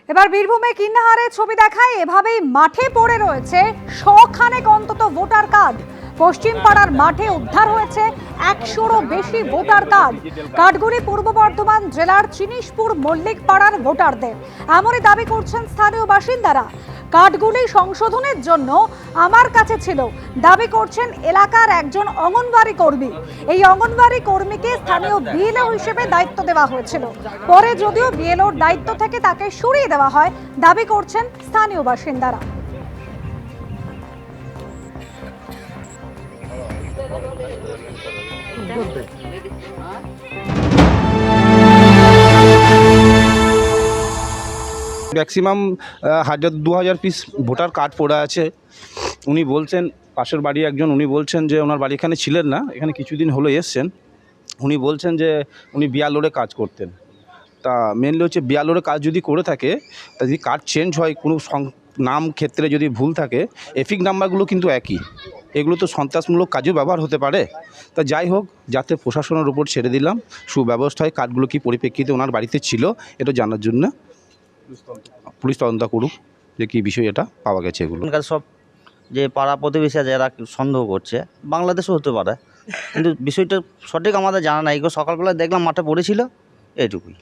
এবার বীরভূমে কিন্নাহারের ছবি দেখায়, এভাবেই মাঠে পড়ে রয়েছে শখানেক অন্তত ভোটার কার্ড। পশ্চিম পাড়ার মাঠে উদ্ধার হয়েছে 100-রও বেশি ভোটার কার্ড। কার্ডগুলি পূর্ব বর্ধমান জেলার চিনিশপুর মল্লিক পাড়ার ভোটারদের, এমনই দাবি করছেন স্থানীয় বাসিন্দারা। কার্ডগুলি সংশোধনের জন্য আমার কাছে ছিল, দাবি করছেন এলাকার একজন অঙ্গনওয়াড়ি কর্মী। এই অঙ্গনওয়াড়ি কর্মীকে স্থানীয় বিএলও হিসেবে দায়িত্ব দেওয়া হয়েছিল, পরে যদিও বিএলওর দায়িত্ব থেকে তাকে সরিয়ে দেওয়া হয়, দাবি করছেন স্থানীয় বাসিন্দারা। ম্যাক্সিমাম 1000-2000 পিস ভোটার কার্ড পড়ে আছে। উনি বলছেন, পাশের বাড়ি একজন, উনি বলছেন যে ওনার বাড়ি এখানে ছিলেন না, এখানে কিছুদিন হলো এসছেন। উনি বলছেন যে উনি বিয়ালোরে কাজ করতেন। তা মেনলি হচ্ছে বিয়ালোরে কাজ যদি করে থাকে, তা যদি কার্ড চেঞ্জ হয়, কোনো নাম ক্ষেত্রে যদি ভুল থাকে, এফিক নাম্বারগুলো কিন্তু একই। এগুলো তো সন্ত্রাসমূলক কাজেও ব্যবহার হতে পারে। তা যাই হোক, যাতে প্রশাসনের উপর ছেড়ে দিলাম, সুব্যবস্থায় কার্ডগুলো কী পরিপ্রেক্ষিতে ওনার বাড়িতে ছিল এটা জানার জন্য পুলিশ তদন্ত করুক যে কী বিষয় এটা পাওয়া গেছে। এগুলো সব যে পাড়া প্রতিবেশী আছে যারা সন্দেহ করছে, বাংলাদেশও হতে পারে, কিন্তু বিষয়টা সঠিক আমাদের জানা নাই। সকালবেলা দেখলাম মাঠে পড়েছিল, এইটুকুই।